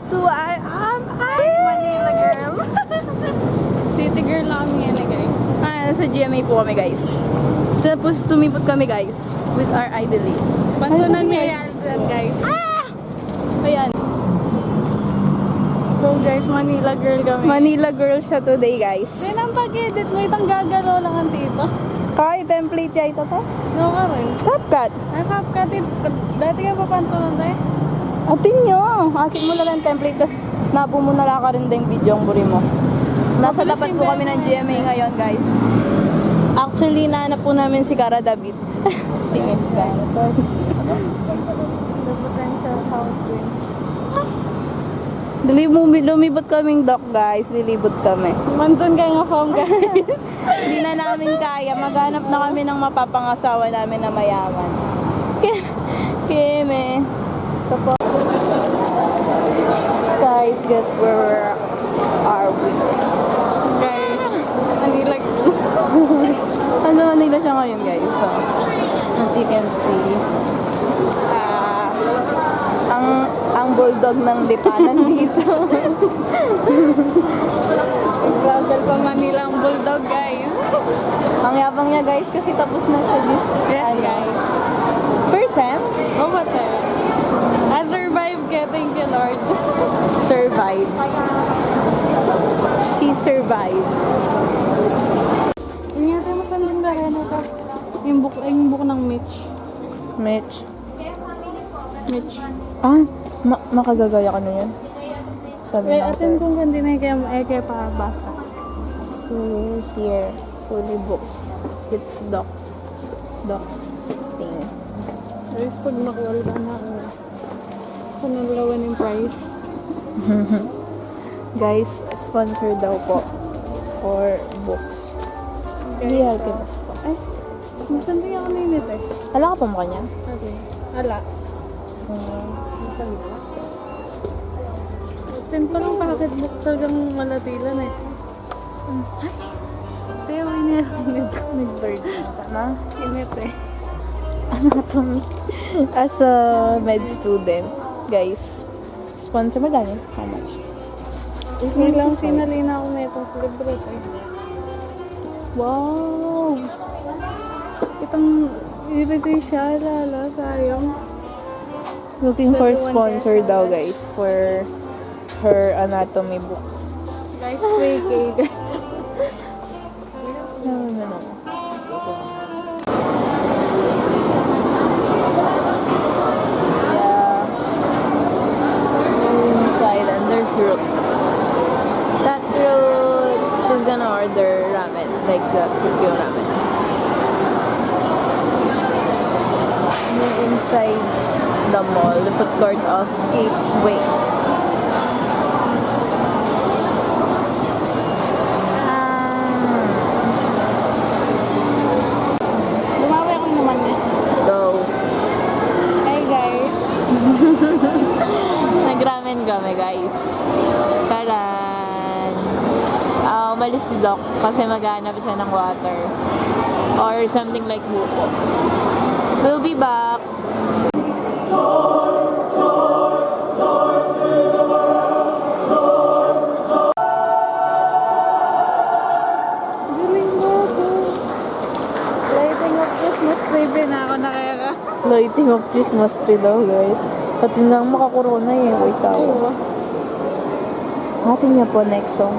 So Manila girl. City girl lang kami yan guys. nasa GMA po kami guys. Tapos tumipot kami guys with our idol. Bantunan may yan guys. Ayan. So guys, Manila girl kami. Manila girl siya today guys. Then ang pag-edit mo itang gagalaw lang ang tito. Kaya template ya ito to? No ka rin. CapCut. Ay, kapkatit. Dati ka papantulan tayo. Atin nyo. Akit mo na lang template. Tapos nabo mo na lang ka rin yung video ang buri mo. Nasa Mabilis tapat yung po kami ng GMA ngayon guys. Actually, nahanap po namin si Cara David. Singit ka. The potential south wind. Lumibot kaming dock guys. Lilibot kami. Mantun kayo nga farm guys. Hindi na namin kaya. Maghanap na kami ng mapapangasawa namin na mayaman. Keme. Guys, guess where are we? Guys, Manila Ano nila siya ngayon guys? So, as you can see, ang bulldog ng lipanan dito. Gagal pa Manila ang bulldog guys. Ang yabang niya guys kasi tapos na siya this. Yes guys. First sem? Oh, what the? I survived ka. Thank you Lord. Survive. She survived. Ingatan mo sa linda rin ito. Yung book ng Mitch. Mitch. Mitch. Makagagaya ka na yan. Sabi Eh, na atin sir. kung hindi na kaya pabasa. So, here, fully booked. It's doc thing. Guys, pag nakuwal ka na panalawan yung price. Guys, sponsor daw po for books. Hindi Guys, healthy basta. Ay, minsan rin ako ninit eh. hala ka pa mukha niya? Okay. Ala. Simple lang pocketbook talagang malatilan eh. Ay! Tayo, nag-bird. Na? Init eh. Anatomy. As a med student, guys, sponsor mo dahil? How much? Hindi lang sinalina ako na itong libros eh. Wow! Itong irritoy siya, lala, sayang. Looking for sponsor daw, guys, for her anatomy book. Guys, 3K guys. No. Yeah. Inside, and there's Ruth. That Ruth, she's gonna order ramen, like the Kukyo ramen. We're inside the mall, the food court of Gateway. Lumawi ako naman eh. Go. Hey guys. Nagramen kami, guys. Charan! Umalis si Doc kasi maghanap siya ng water. Or something like buko. We'll be back. Galing mo ako. Lighting of Christmas tree na ako nakaka. Lighting of Christmas tree daw, guys. Pati nang makakorona eh. Wait, chow. Atin niya po next song.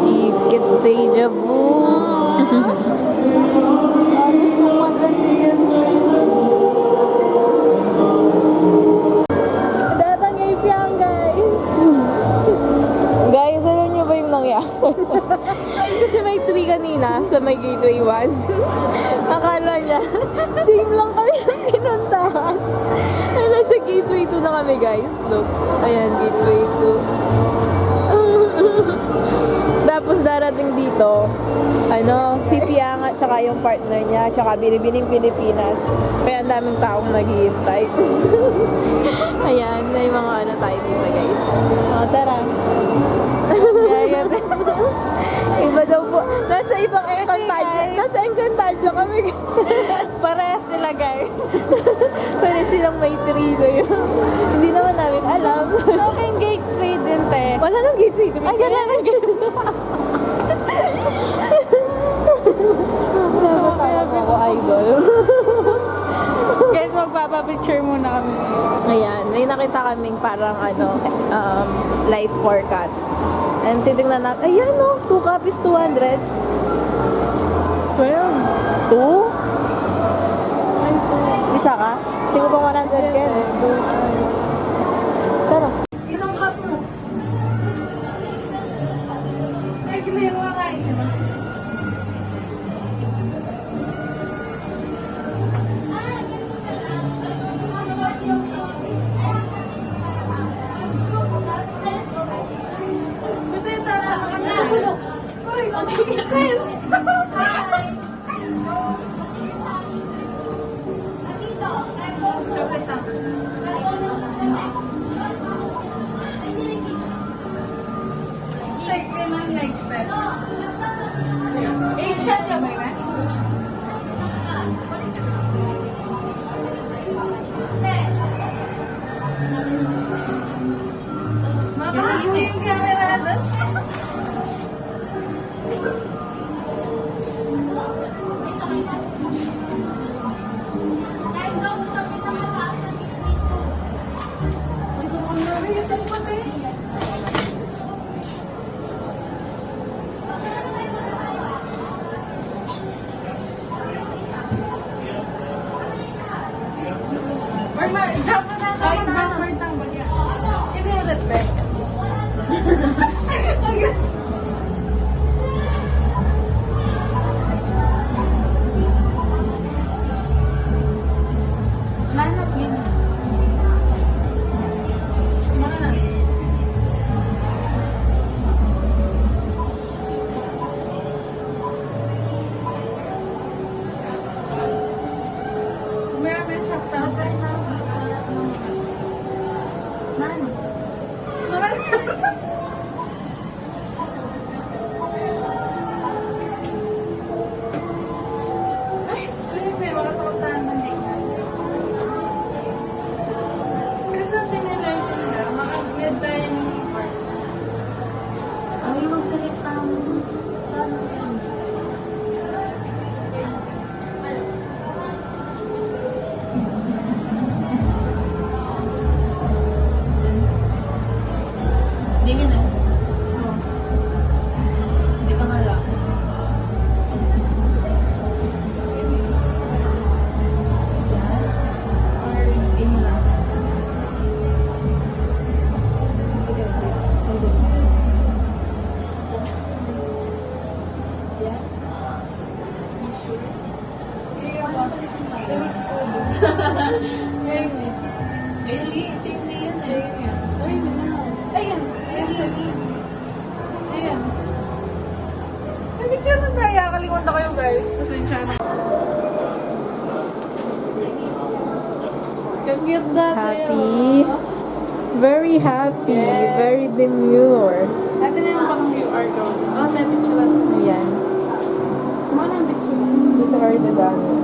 Ikit deja vu. Alis mo maganda yan. Datang ipiyang guys. Guys, alam niyo ba yung nangyari? Kasi may tree kanina sa may Gateway 1. Akala niya, same lang kami yung pinuntahan. Ay, nasa Gateway 2 na kami, guys. Look. Ayan, Gateway 2. Tapos darating dito, si Fiang at saka yung partner niya, tsaka Binibining Pilipinas. Kaya ang daming taong naghihintay. Ayan, may mga tayo dito guys. Tara. Gaya Iba daw po. Nasa ibang Encantadia. guys. Nasa Encantadia kami. Parehas sila guys. Pwede silang may tree sa'yo. Hindi naman namin alam. So, kayong gate 3 din, te. Wala nang gateway. Ay, wala nang gateway. Ako, idol. Guys, magpapapicture muna kami. Ayan, may nakita kaming parang life forecast. And titignan natin, ayan 2 copies, 200. 12. 2? Isa ka? Tingko pa 100 ka. Tara. Ilang cup mo? Ay, clear mo guys. Second ang next step. Asian ka ba yun? Makakuha yung camera doon. Jump na lang. Backward lang ba yan? Hindi ulit, Bek. Lanap yun. Mana? Meron siya tatay na. Mana? Ay, may mga tawataan na niya. Kasi ang tinilitin na, makaguyad tayo ng park. Ang ibang salita mo, saan mo yan? Dingin na. Hindi ka mala. Or in na. Kalimutan kayo guys. Pasensya na. Cute na Happy. Very happy. Very demure. Ate na yung pang QR code. Oh, may picture ba? Ayan. Kumana ang picture? These are the diamond.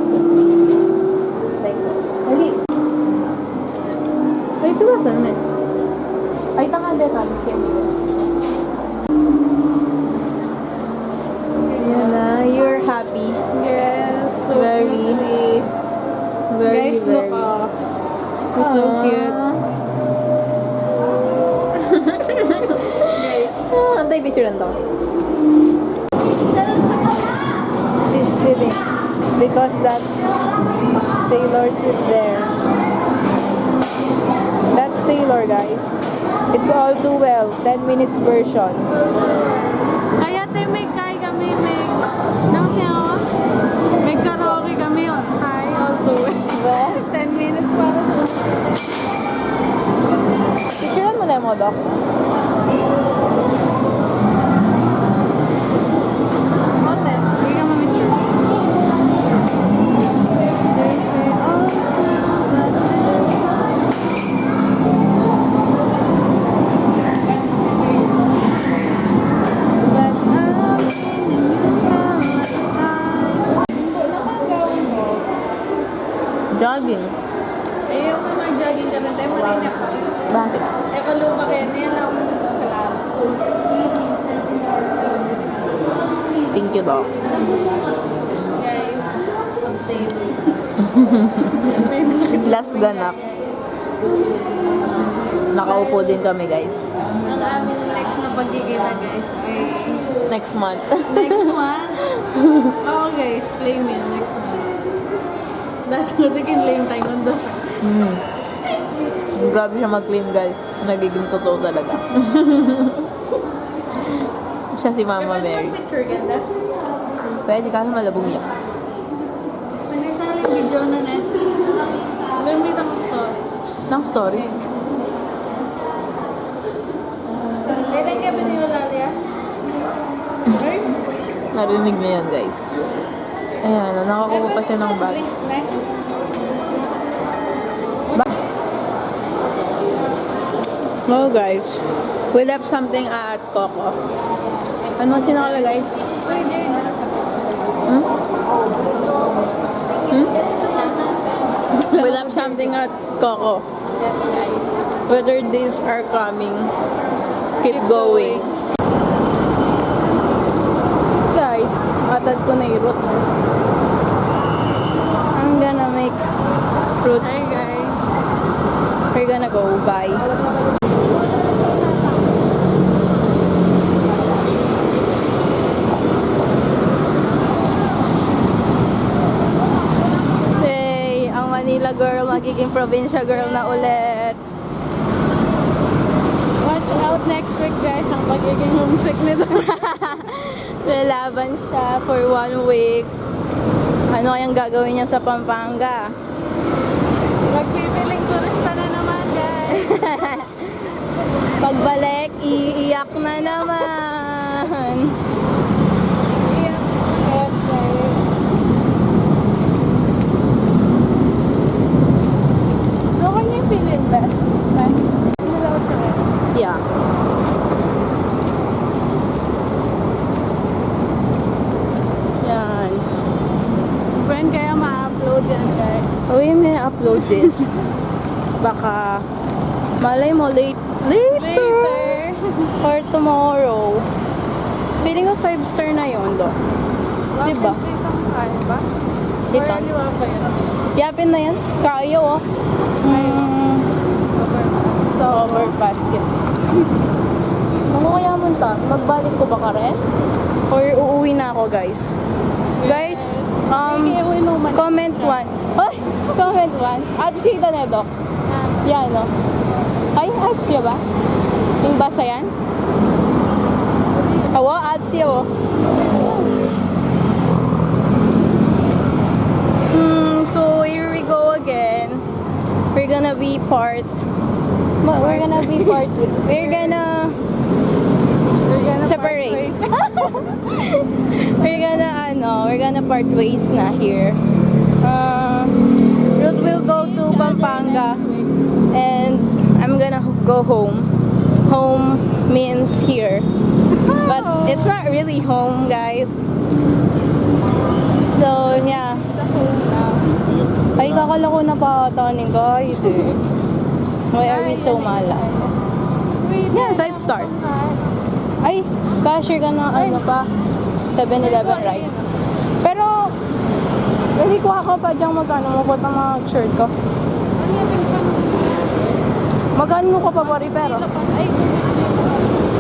Like, hali. Ay, sumasan na. Ay, tanga din kami. Ayan na. You're happy. Yes, so Very. pretty. Very, Guys, very. look, You're so cute. Guys. Antay picture lang to. She's sitting. Because that's Taylor Swift there. That's Taylor, guys. It's all too well. 10 minutes version. Kaya tayo may kaya kami, may namasiyos. May karaoke kami on high, all to 10 minutes para sa Picturean mo na mo, Doc. Guys, update. Last ganap. Nakaupo din kami, guys. Ang aming next na pagkikita, guys, ay Next month. next month. Oo, guys, claim yan next month. Dati kasi kinlaim tayo mundo sa... Grabe siya mag-claim, guys. Nagiging totoo talaga. Siya si Mama Mary. Picture ganda. Pwede kasi malabog niya. Panagsali video na net. Gamit ang store. Ng story. Kailan ka ba niyo lalia? Narinig niya yan, guys. Ayan, nakakuha pa siya ng bag. Oh, guys. We left something at Coco. Ano kasi nakalagay? We left something at Coco. Yes, guys. Whether these are coming, keep going. Guys, atad ko na yung route. I'm gonna make fruit. Hi, guys. We're gonna go. Bye. Hey, ang Manila girl magiging probinsya girl na ulit. Watch out next week, guys. Ang pagiging homesick nito. Lalaban siya for 1 week. Ano kayang gagawin niya sa Pampanga? Magpipiling turista na naman, guys. Pagbalik, iiyak na naman. Yes, guys. Ano kanya yung feeling best? Malawag ka rin. Yeah. Yan. When kaya ma-upload yan, guys? Uy, may upload this. Baka, malay mo, later. Or tomorrow. Feeling ko 5-star na yun, do. Diba? Ba? Ito. Or liwa pa yun? Yapin na yan. Kaya, oh. So, overpass yun. Ano kaya mo ta? Magbalik ko ba ka rin? Or uuwi na ako, guys? Guys, comment 1. Ay, comment 1. Absida na ito. Yan, no? Ay, absida ba? Yung basa yan? Awa, absida, oh. So here we go again. We're gonna be part. We're gonna be part. We're gonna separate. We're gonna part ways na here. Ruth will go to Pampanga, and I'm gonna go home. Home means here, but it's not really home, guys. So yeah. Ay, kakalako na pa ata ni guys eh. Why are we so malas? Yeah, 5-star. Ay, cashier ka na ano pa? 7-Eleven, right? Pero, hindi ko ako pa diyang magkano mo ang mga shirt ko. Ano yung tingpan? Magkano ko pa pari pero? Ay,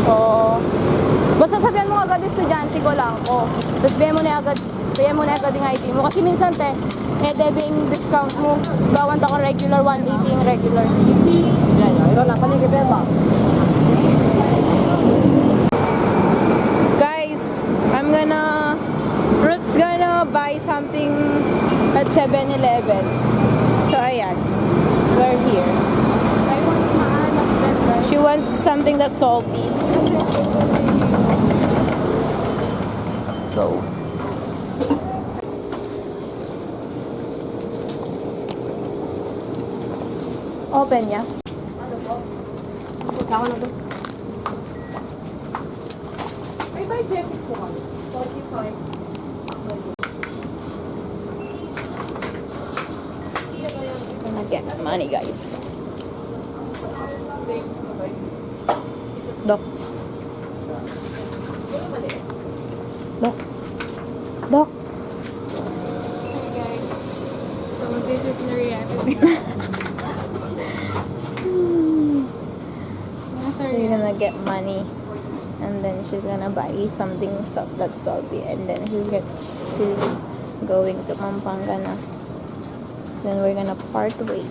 Oo. Basta sabihan mo agad estudyante ko lang ko. Tapos bigyan mo na agad yung ID mo. Kasi minsan debing discount mo. Gawanta ko regular, 180 yung regular. Yan, ikaw lang, panigipin ba? Guys, Ruth's gonna buy something at 7-Eleven. So, ayan. We're here. I want mahanap din, guys. She wants something that's salty. Go. Open niya. Ano po? Ako na to. May budget po kami. 45. I'm gonna get money, guys. Dok. Dok. Dok. That's the reality. That's our She's reality. gonna get money, and then she's gonna buy something that's salty, and then she's going to Pampanga na. Then we're gonna part ways.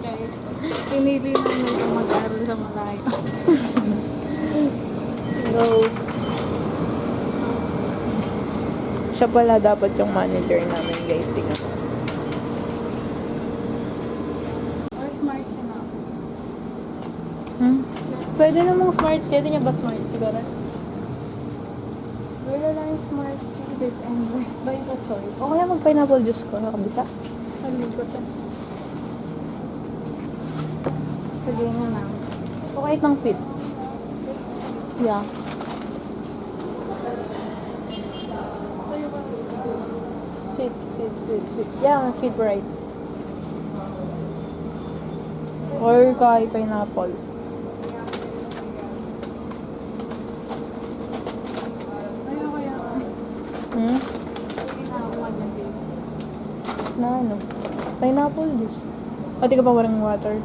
Guys, pinili namin kung mag-aral sa malayo. Go. Siya pala dapat yung manager namin, guys. Tingnan mo. Or smart siya. Pwede namang smart siya. Hindi niya ba smart siguro? Wala lang yung smart siya. Buy ka, sorry. O kaya mag-pineapple juice ko. Nakabisa? Palikot siya. Sige na lang. O kahit ng fit. Yeah. Fit. Yeah, fit right. Or kahit pineapple. Ayoko yan. Hmm? Ginawa niya, babe. Na ano? Pineapple juice. Pati ka pa walang water.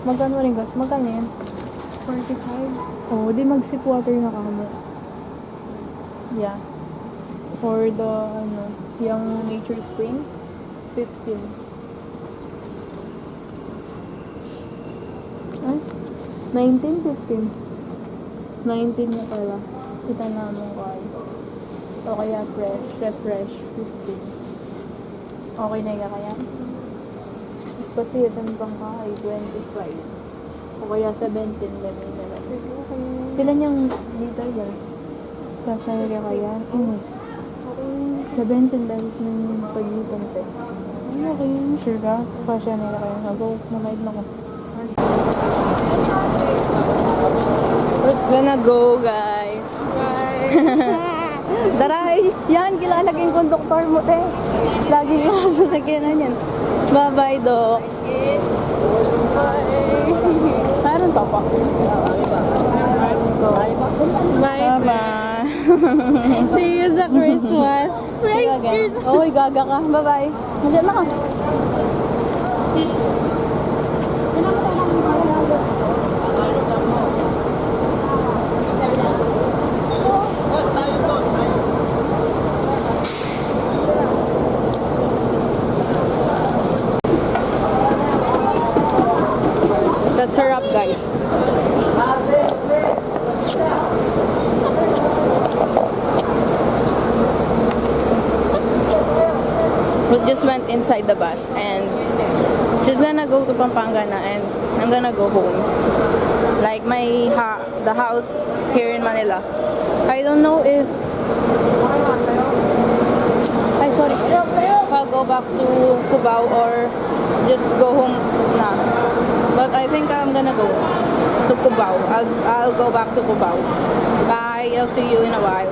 Magkano rin gas? Magkano yan? 45. Oh, di mag-sip water na kamo. Yeah. For the, yung Nature Spring, 15. Huh? 19, 15. 19 na pala. Kita namin ko ay. O kaya refresh, 15. Okay na yung kaya? Kasi ito pang ay 25. O kaya 17 ganun na lang. Pilan yung liter yan? Kasha nila kaya? 17 beses na yung pag-ipon te. Okay, sure ka? Kasha nila kaya. Go, namahid na ko. Let's gonna go, guys. Daray! Yan, kailangan naging konduktor mo, te. Lagi nga sa sakyanan yan. Bye-bye, Doc. Parang to po. Bye-bye. See you sa Christmas. Oy, gaga ka. Bye-bye. Nandiyan na ka. That's a wrap, guys. We just went inside the bus and she's gonna go to Pampanga na and I'm gonna go home. Like the house here in Manila. I don't know if if I'll go back to Cubao or just go home na. But I think I'm gonna go to Cubao. I'll go back to Cubao. Bye. I'll see you in a while.